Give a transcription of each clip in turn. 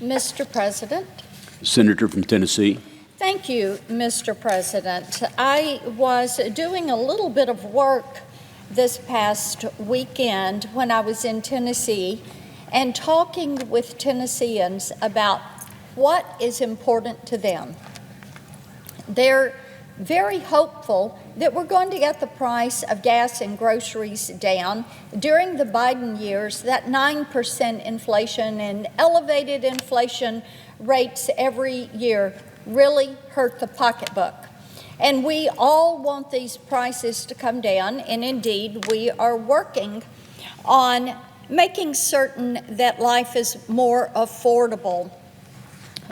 Mr. President. Senator from Tennessee. Thank you, Mr. President. I was doing a little bit of work this past weekend when I was in Tennessee and talking with Tennesseans about what is important to them. They're very hopeful that we're going to get the price of gas and groceries down. During the Biden years, that 9% inflation and elevated inflation rates every year really hurt the pocketbook. And we all want these prices to come down, and indeed we are working on making certain that life is more affordable.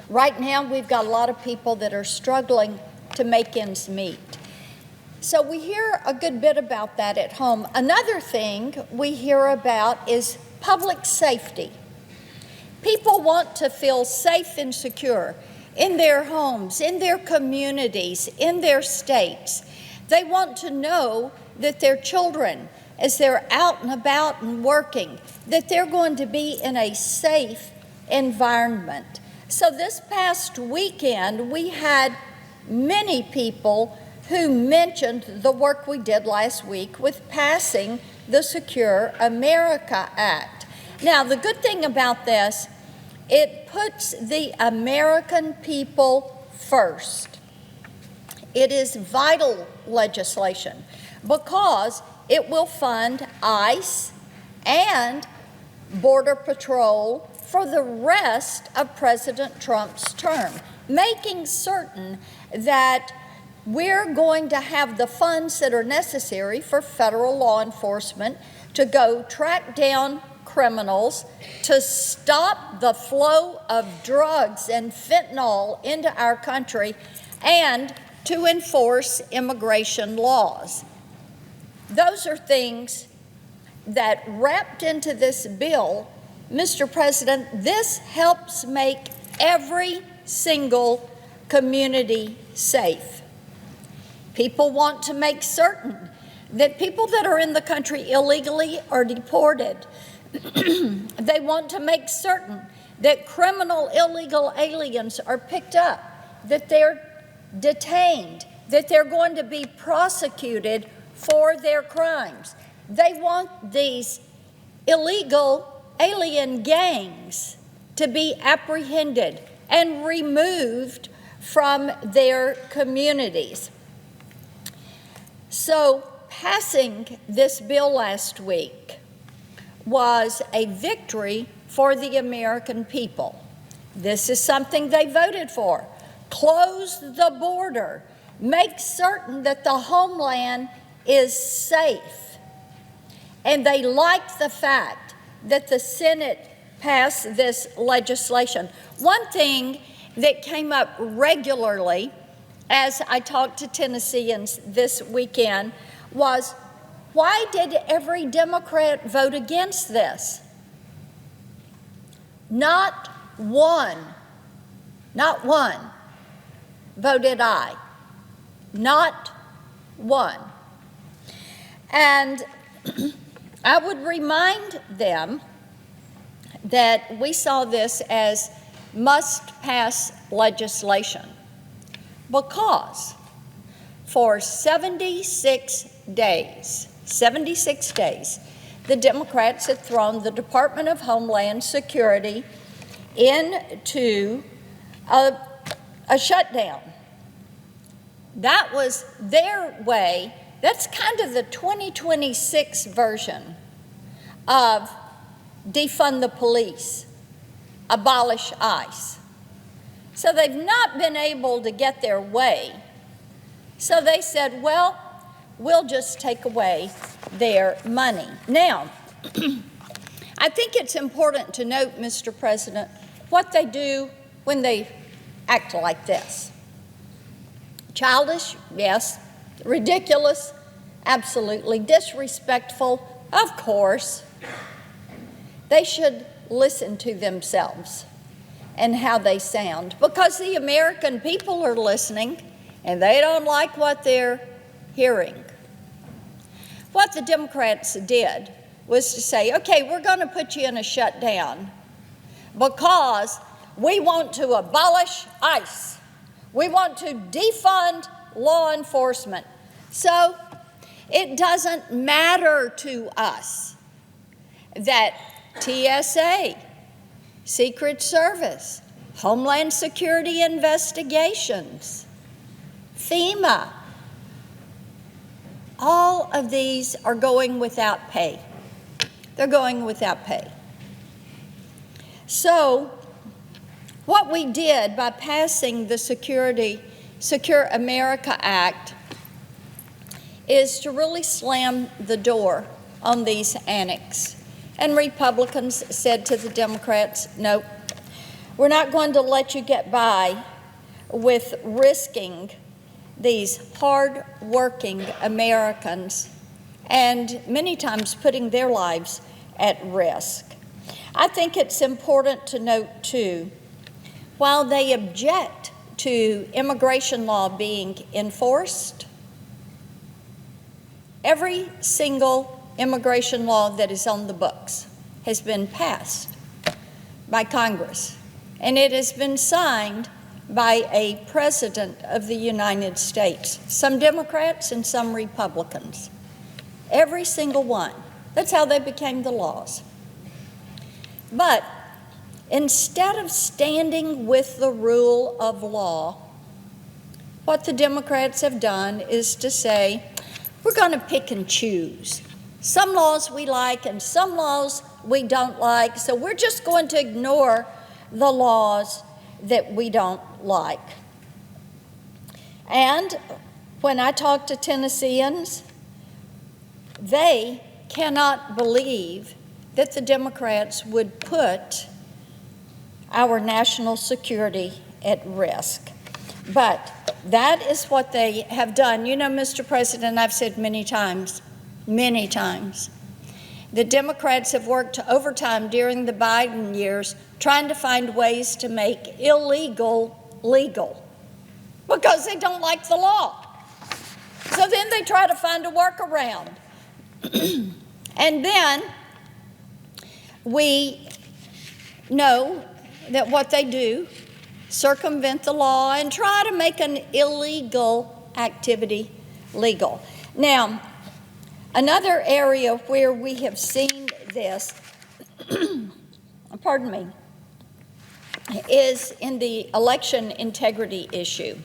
Right now we've got a lot of people that are struggling to make ends meet. So we hear a good bit about that at home. Another thing we hear about is public safety. People want to feel safe and secure in their homes, in their communities, in their states. They want to know that their children, as they're out and about and working, that they're going to be in a safe environment. So this past weekend, we had many people who mentioned the work we did last week with passing the Secure America Act. Now, the good thing about this, it puts the American people first. It is vital legislation because it will fund ICE and Border Patrol for the rest of President Trump's term, making certain that we're going to have the funds that are necessary for federal law enforcement to go track down criminals, to stop the flow of drugs and fentanyl into our country, and to enforce immigration laws. Those are things that wrapped into this bill, Mr. President, this helps make every single community safe. People want to make certain that people that are in the country illegally are deported. They want to make certain that criminal illegal aliens are picked up, that they're detained, that they're going to be prosecuted for their crimes. They want these illegal alien gangs to be apprehended and removed from their communities. So passing this bill last week was a victory for the American people. This is something they voted for. Close the border. Make certain that the homeland is safe. And they like the fact that the Senate passed this legislation. One thing that came up regularly as I talked to Tennesseans this weekend was, why did every Democrat vote against this? Not one voted aye. Not one. And I would remind them that we saw this as must-pass legislation because for 76 days, the Democrats had thrown the Department of Homeland Security into a shutdown. That was their way. That's kind of the 2026 version of defund the police, abolish ICE. So they've not been able to get their way. So they said, well, we'll just take away their money. Now, I think it's important to note, Mr. President, what they do when they act like this. Childish, yes. Ridiculous, absolutely. Disrespectful, of course. They should listen to themselves and how they sound, because the American people are listening and they don't like what they're hearing. What the Democrats did was to say, okay, we're going to put you in a shutdown because we want to abolish ICE. We want to defund law enforcement. So it doesn't matter to us that TSA, Secret Service, Homeland Security investigations, FEMA, all of these are going without pay. They're going without pay. So what we did by passing the Secure America Act is to really slam the door on these annex. And Republicans said to the Democrats, nope, we're not going to let you get by with risking these hard-working Americans and many times putting their lives at risk. I think it's important to note, too, while they object to immigration law being enforced, every single immigration law that is on the books has been passed by Congress, and it has been signed by a president of the United States, some Democrats and some Republicans. Every single one. That's how they became the laws. But instead of standing with the rule of law, what the Democrats have done is to say, we're going to pick and choose. Some laws we like and some laws we don't like, so we're just going to ignore the laws that we don't like. And when I talk to Tennesseans, they cannot believe that the Democrats would put our national security at risk. But that is what they have done. You know, Mr. President, I've said many times, the Democrats have worked overtime during the Biden years trying to find ways to make illegal legal because they don't like the law. So then they try to find a workaround. And then we know that what they do, circumvent the law and try to make an illegal activity legal. Now, another area where we have seen this, pardon me, is in the election integrity issue.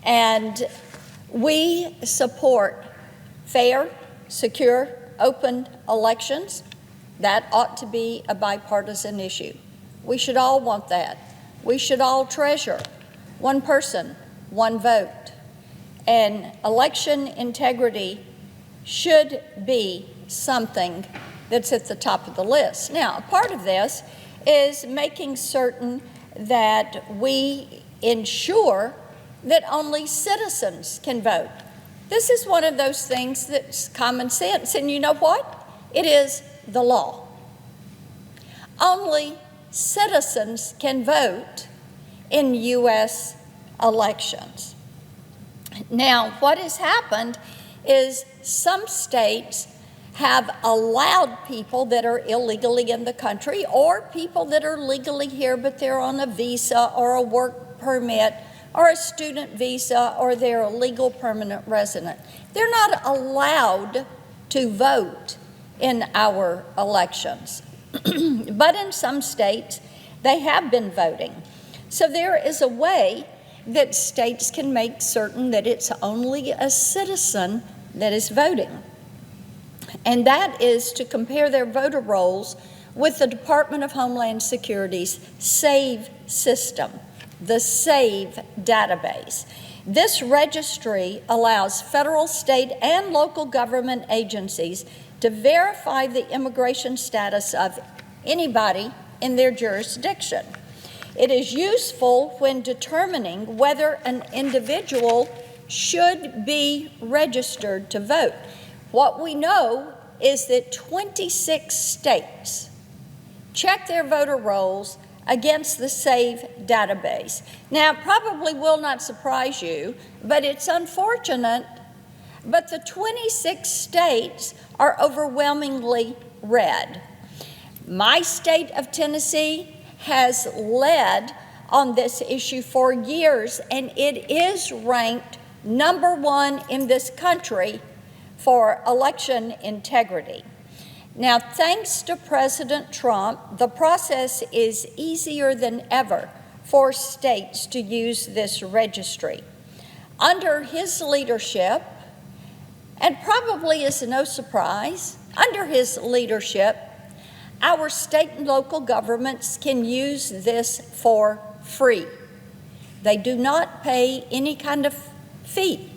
And we support fair, secure, open elections. That ought to be a bipartisan issue. We should all want that. We should all treasure one person, one vote. And election integrity should be something that's at the top of the list. Now, a part of this is making certain that we ensure that only citizens can vote. This is one of those things that's common sense, and you know what? It is the law. Only citizens can vote in U.S. elections. Now, what has happened is some states have allowed people that are illegally in the country or people that are legally here but they're on a visa or a work permit or a student visa or they're a legal permanent resident. They're not allowed to vote in our elections. But in some states, they have been voting. So there is a way that states can make certain that it's only a citizen that is voting. And that is to compare their voter rolls with the Department of Homeland Security's SAVE system, the SAVE database. This registry allows federal, state, and local government agencies to verify the immigration status of anybody in their jurisdiction. It is useful when determining whether an individual should be registered to vote. What we know is that 26 states check their voter rolls against the SAVE database. Now, it probably will not surprise you, but it's unfortunate, but the 26 states are overwhelmingly red. My state of Tennessee has led on this issue for years, and it is ranked #1 in this country for election integrity. Now, thanks to President Trump, the process is easier than ever for states to use this registry. Under his leadership, and probably is no surprise, under his leadership, our state and local governments can use this for free. They do not pay any kind of fee.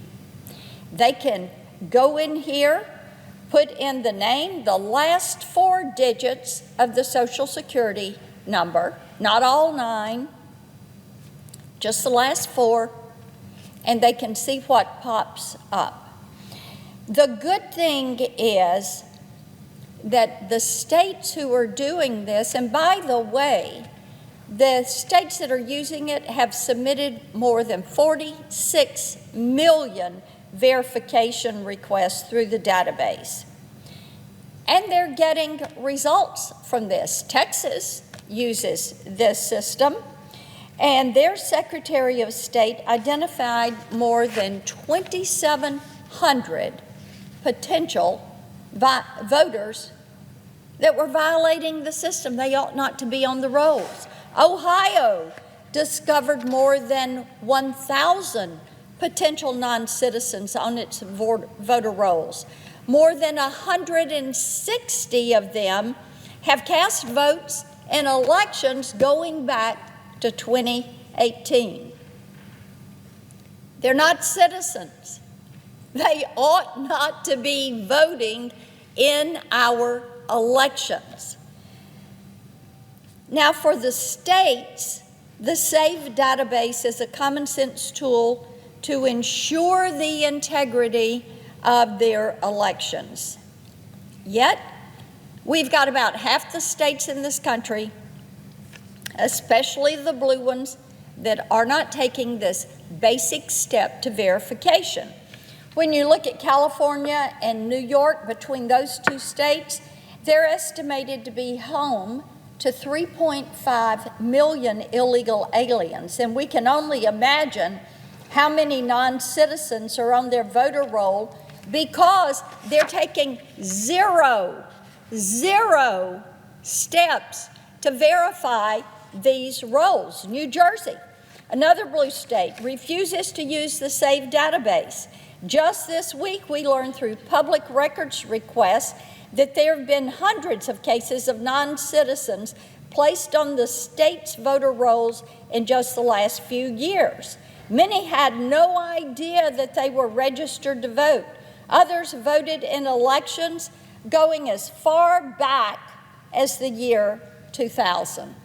They can go in here, put in the name, the last 4 digits of the Social Security number, not all 9, just the last 4, and they can see what pops up. The good thing is that the states who are doing this, and by the way, the states that are using it have submitted more than 46 million verification requests through the database. And they're getting results from this. Texas uses this system, and their Secretary of State identified more than 2,700 potential voters that were violating the system. They ought not to be on the rolls. Ohio discovered more than 1,000 potential non-citizens on its voter rolls. More than 160 of them have cast votes in elections going back to 2018. They're not citizens. They ought not to be voting in our elections. Now, for the states, the SAVE database is a common sense tool to ensure the integrity of their elections. Yet, we've got about half the states in this country, especially the blue ones, that are not taking this basic step to verification. When you look at California and New York, between those 2 states, they're estimated to be home to 3.5 million illegal aliens, and we can only imagine how many non-citizens are on their voter roll because they're taking zero steps to verify these rolls. New Jersey, another blue state, refuses to use the SAVE database. Just this week, we learned through public records requests that there have been hundreds of cases of non-citizens placed on the state's voter rolls in just the last few years. Many had no idea that they were registered to vote. Others voted in elections going as far back as the year 2000.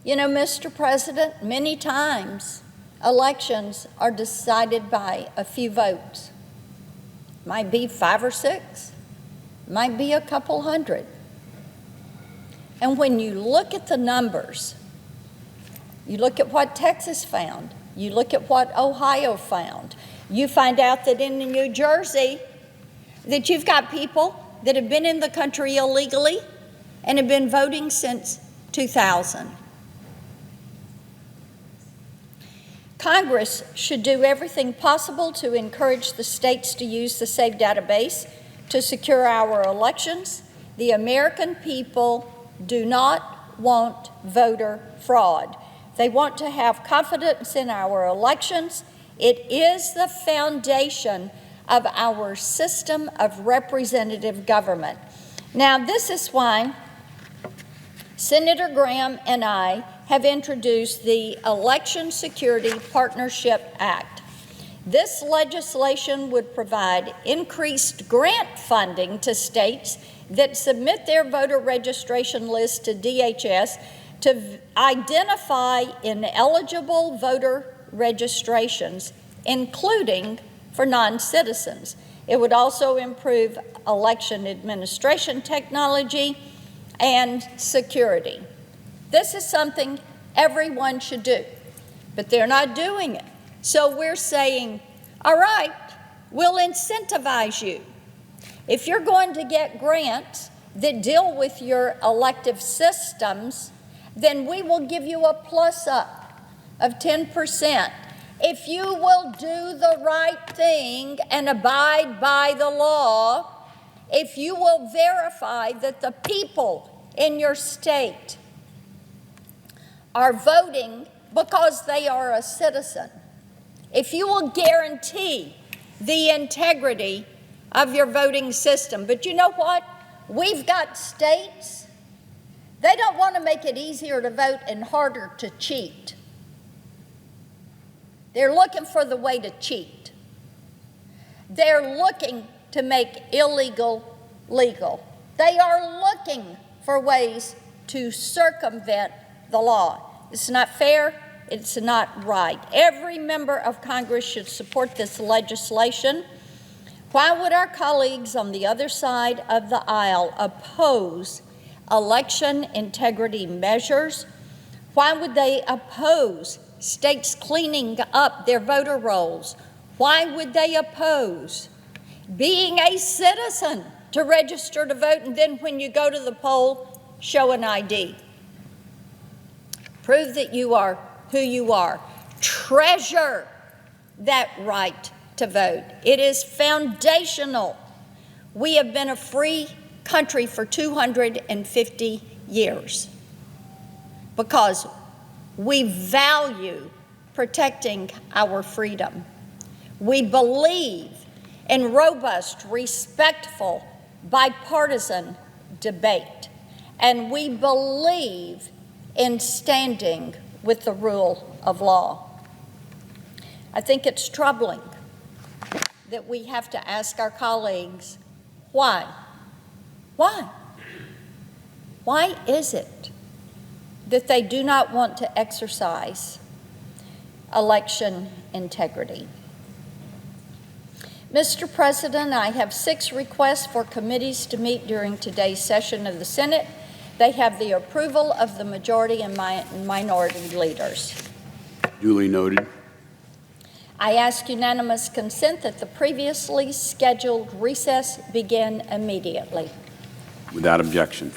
You know, Mr. President, many times elections are decided by a few votes. Might be 5 or 6, might be a couple hundred. And when you look at the numbers, you look at what Texas found, you look at what Ohio found, you find out that in New Jersey, that you've got people that have been in the country illegally and have been voting since 2000. Congress should do everything possible to encourage the states to use the SAVE database to secure our elections. The American people do not want voter fraud. They want to have confidence in our elections. It is the foundation of our system of representative government. Now, this is why Senator Graham and I have introduced the Election Security Partnership Act. This legislation would provide increased grant funding to states that submit their voter registration list to DHS to identify ineligible voter registrations, including for non-citizens. It would also improve election administration technology and security. This is something everyone should do, but they're not doing it. So we're saying, all right, we'll incentivize you. If you're going to get grants that deal with your elective systems, then we will give you a plus-up of 10%. If you will do the right thing and abide by the law, if you will verify that the people in your state are voting because they are a citizen, if you will guarantee the integrity of your voting system. But you know what? We've got states, they don't want to make it easier to vote and harder to cheat. They're looking for the way to cheat. They're looking to make illegal legal. They are looking for ways to circumvent the law. It's not fair. It's not right. Every member of Congress should support this legislation. Why would our colleagues on the other side of the aisle oppose election integrity measures? Why would they oppose states cleaning up their voter rolls? Why would they oppose being a citizen to register to vote, and then when you go to the poll, show an ID? Prove that you are who you are. Treasure that right to vote. It is foundational. We have been a free country for 250 years because we value protecting our freedom. We believe in robust, respectful, bipartisan debate, and we believe in standing with the rule of law. I think it's troubling that we have to ask our colleagues, why? Why? Why is it that they do not want to exercise election integrity? Mr. President, I have 6 requests for committees to meet during today's session of the Senate. They have the approval of the majority and minority leaders. Duly noted. I ask unanimous consent that the previously scheduled recess begin immediately. Without objection.